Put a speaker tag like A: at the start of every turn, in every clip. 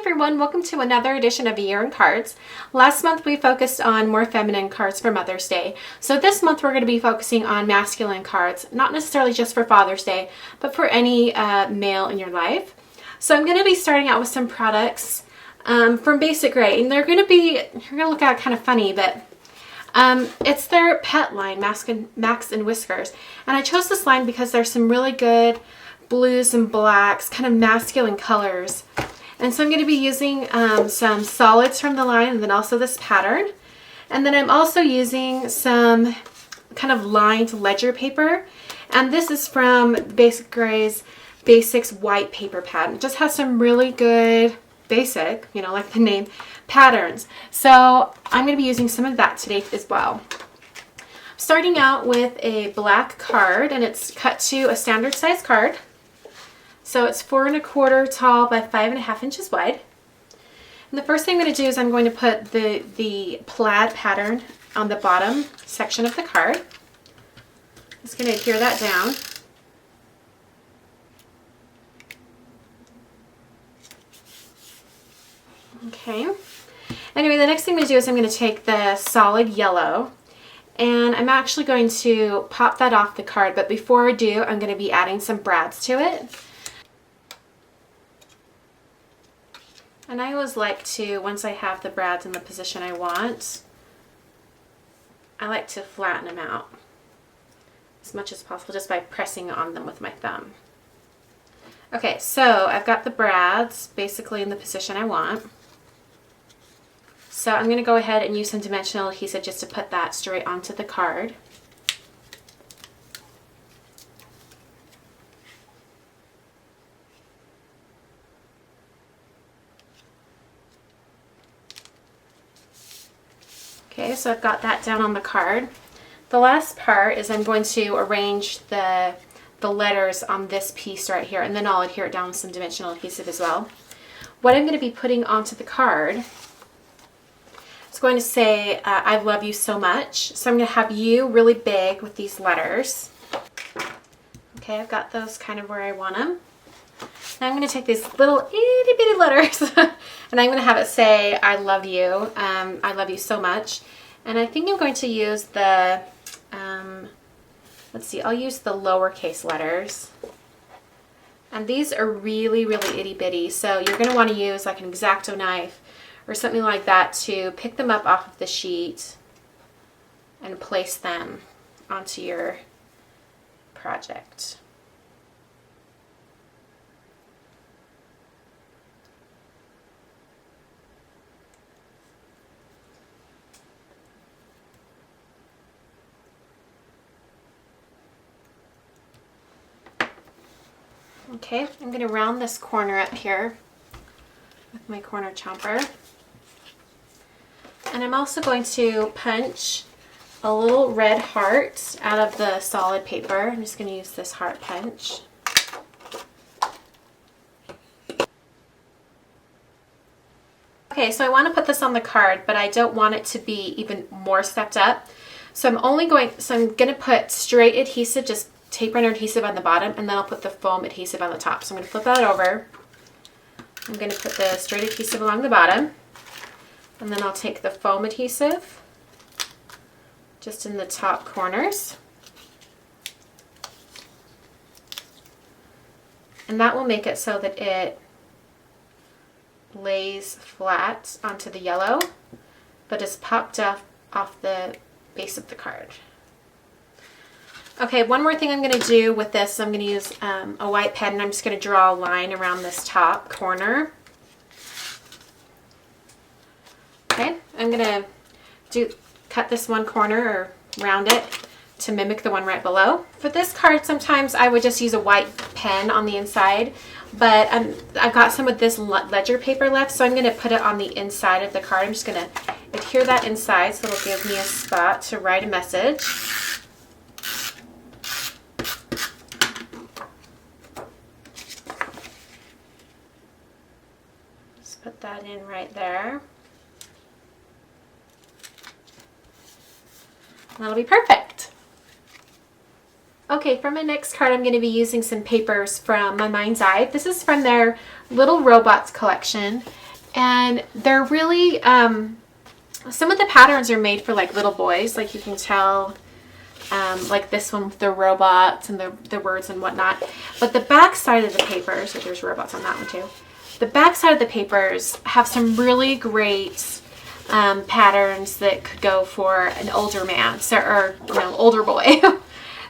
A: everyone, welcome to another edition of A Year in Cards. Last month we focused on more feminine cards for Mother's Day. So this month we're going to be focusing on masculine cards, not necessarily just for Father's Day, but for any male in your life. So I'm going to be starting out with some products from Basic Grey, and you're going to look at it kind of funny, but it's their pet line, Max and Whiskers. And I chose this line because there's some really good blues and blacks, kind of masculine colors. And so I'm going to be using some solids from the line and then also this pattern. And then I'm also using some kind of lined ledger paper. And this is from Basic Grey's Basics white paper pattern. It just has some really good basic, like the name, patterns. So I'm going to be using some of that today as well. Starting out with a black card, and it's cut to a standard size card. So it's 4 1/4 tall by 5 1/2 inches wide. And the first thing I'm going to do is I'm going to put the plaid pattern on the bottom section of the card. Just going to adhere that down. Okay. Anyway, the next thing I'm going to do is I'm going to take the solid yellow, and I'm actually going to pop that off the card, but before I do, I'm going to be adding some brads to it. And I always like to, once I have the brads in the position I want, I like to flatten them out as much as possible just by pressing on them with my thumb. Okay, so I've got the brads basically in the position I want. So I'm going to go ahead and use some dimensional adhesive just to put that straight onto the card. Okay, so I've got that down on the card. The last part is I'm going to arrange the letters on this piece right here, and then I'll adhere it down with some dimensional adhesive as well. What I'm going to be putting onto the card is going to say, I love you so much. So I'm going to have you really big with these letters. Okay, I've got those kind of where I want them. Now I'm going to take these little itty bitty letters and I'm going to have it say, I love you so much. And I think I'm going to use the, let's see, I'll use the lowercase letters. And these are really, really itty bitty. So you're going to want to use like an X-Acto knife or something like that to pick them up off of the sheet and place them onto your project. Okay, I'm going to round this corner up here with my corner chomper. And I'm also going to punch a little red heart out of the solid paper. I'm just going to use this heart punch. Okay, so I want to put this on the card, but I don't want it to be even more stepped up. So I'm going to put straight adhesive, just tape runner adhesive on the bottom, and then I'll put the foam adhesive on the top. So I'm going to flip that over. I'm going to put the straight adhesive along the bottom, and then I'll take the foam adhesive just in the top corners. And that will make it so that it lays flat onto the yellow, but is popped off the base of the card. Okay, one more thing I'm going to do with this, I'm going to use a white pen, and I'm just going to draw a line around this top corner. Okay, I'm going to cut this one corner or round it to mimic the one right below. For this card, sometimes I would just use a white pen on the inside, but I've got some of this ledger paper left, so I'm going to put it on the inside of the card. I'm just going to adhere that inside so it'll give me a spot to write a message. Put that in right there. That'll be perfect. Okay, for my next card, I'm going to be using some papers from My Mind's Eye. This is from their Little Robots collection. And they're really, some of the patterns are made for like little boys, like you can tell, like this one with the robots and the words and whatnot. But the back side of the paper, so there's robots on that one too. The back side of the papers have some really great patterns that could go for an older man, so, or older boy.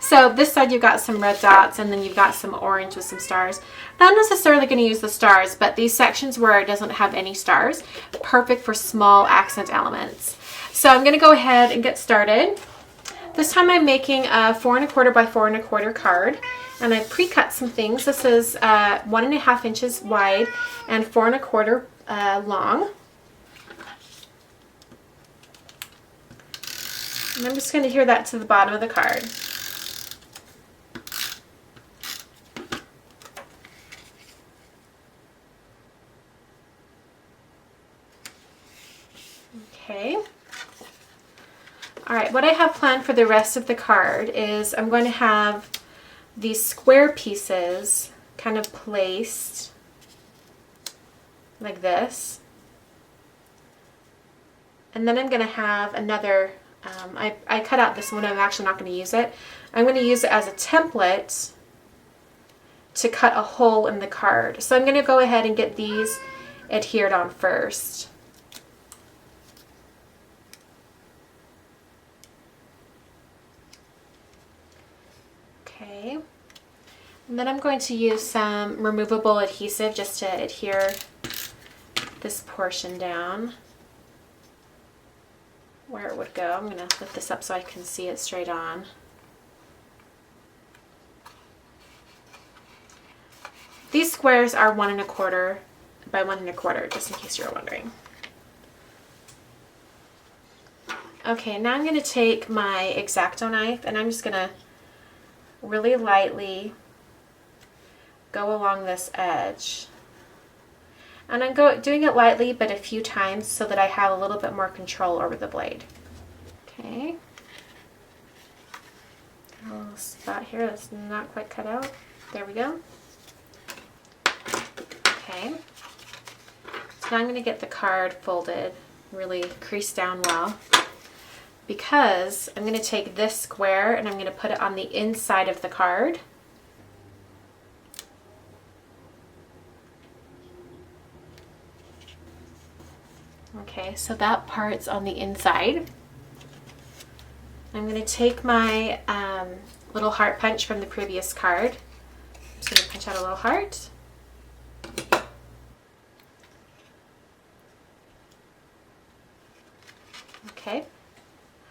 A: So this side you've got some red dots, and then you've got some orange with some stars. Not necessarily going to use the stars, but these sections where it doesn't have any stars, perfect for small accent elements. So I'm going to go ahead and get started. This time I'm making a 4 1/4 by 4 1/4 card, and I pre-cut some things. This is 1.5 inches wide and 4 1/4 long. And I'm just going to adhere that to the bottom of the card. Okay. All right, what I have planned for the rest of the card is I'm going to have these square pieces kind of placed like this. And then I'm going to have another, I cut out this one, I'm actually not going to use it. I'm going to use it as a template to cut a hole in the card. So I'm going to go ahead and get these adhered on first. Okay, and then I'm going to use some removable adhesive just to adhere this portion down where it would go. I'm going to lift this up so I can see it straight on. These squares are 1 1/4 by 1 1/4, just in case you're wondering. Okay, now I'm going to take my X-Acto knife and I'm just going to really lightly go along this edge. And I'm doing it lightly but a few times so that I have a little bit more control over the blade. Okay. A little spot here that's not quite cut out. There we go. Okay. So now I'm going to get the card folded, really creased down well, because I'm going to take this square and I'm going to put it on the inside of the card. Okay, so that part's on the inside. I'm going to take my little heart punch from the previous card. I'm just going to punch out a little heart. Okay.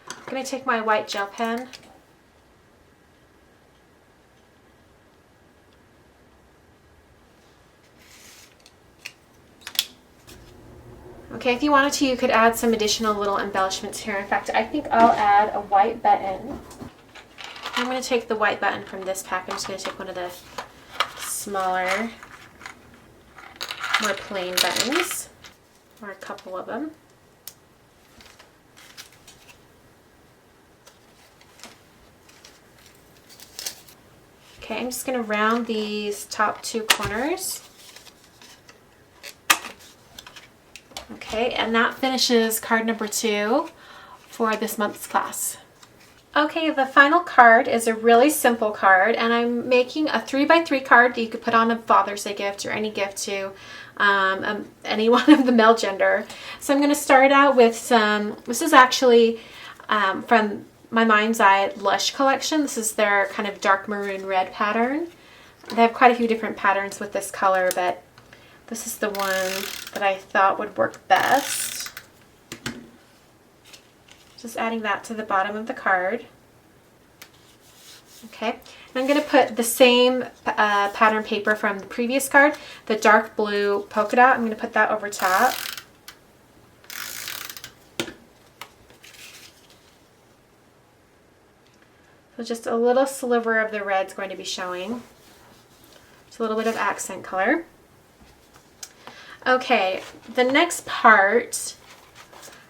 A: I'm going to take my white gel pen . Okay, if you wanted to, you could add some additional little embellishments here. In fact, I think I'll add a white button. I'm going to take the white button from this pack. I'm just going to take one of the smaller, more plain buttons, or a couple of them. Okay, I'm just going to round these top 2 corners. Okay, and that finishes card number 2 for this month's class. Okay, the final card is a really simple card, and I'm making a 3x3 card that you could put on a Father's Day gift or any gift to anyone of the male gender. So I'm going to start out with some, this is actually from my Mind's Eye Lush collection. This is their kind of dark maroon red pattern. They have quite a few different patterns with this color, but this is the one that I thought would work best. Just adding that to the bottom of the card. Okay, and I'm going to put the same pattern paper from the previous card, the dark blue polka dot. I'm going to put that over top. So just a little sliver of the red's going to be showing. Just a little bit of accent color. Okay, the next part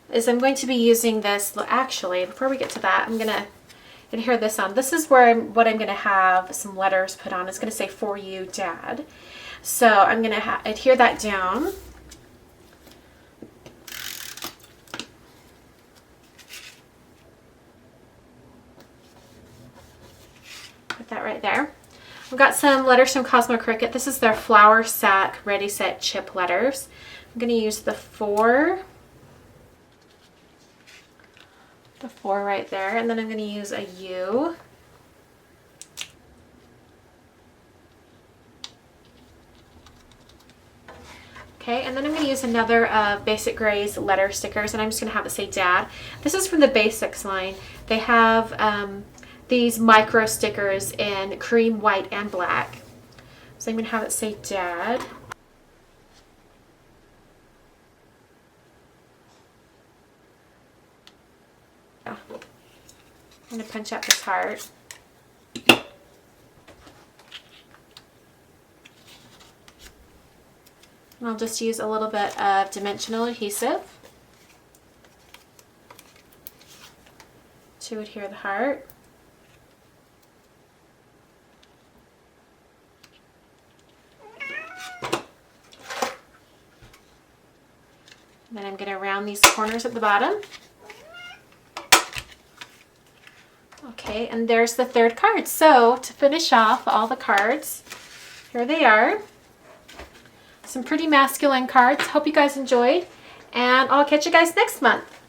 A: is I'm going to be using this, actually, before we get to that, I'm going to adhere this on. This is where what I'm going to have some letters put on. It's going to say, "For you, Dad." So I'm going to adhere that down. that right there. I've got some letters from Cosmo Cricut. This is their Flower Sack Ready Set Chip letters. I'm going to use the 4 right there, and then I'm going to use a U. Okay, and then I'm going to use another of Basic Gray's letter stickers, and I'm just going to have it say Dad. This is from the Basics line. They have these micro stickers in cream, white, and black. So I'm going to have it say Dad. I'm going to punch out this heart. And I'll just use a little bit of dimensional adhesive to adhere the heart. And then I'm going to round these corners at the bottom. Okay, and there's the 3rd card. So to finish off all the cards, here they are. Some pretty masculine cards. Hope you guys enjoyed, and I'll catch you guys next month.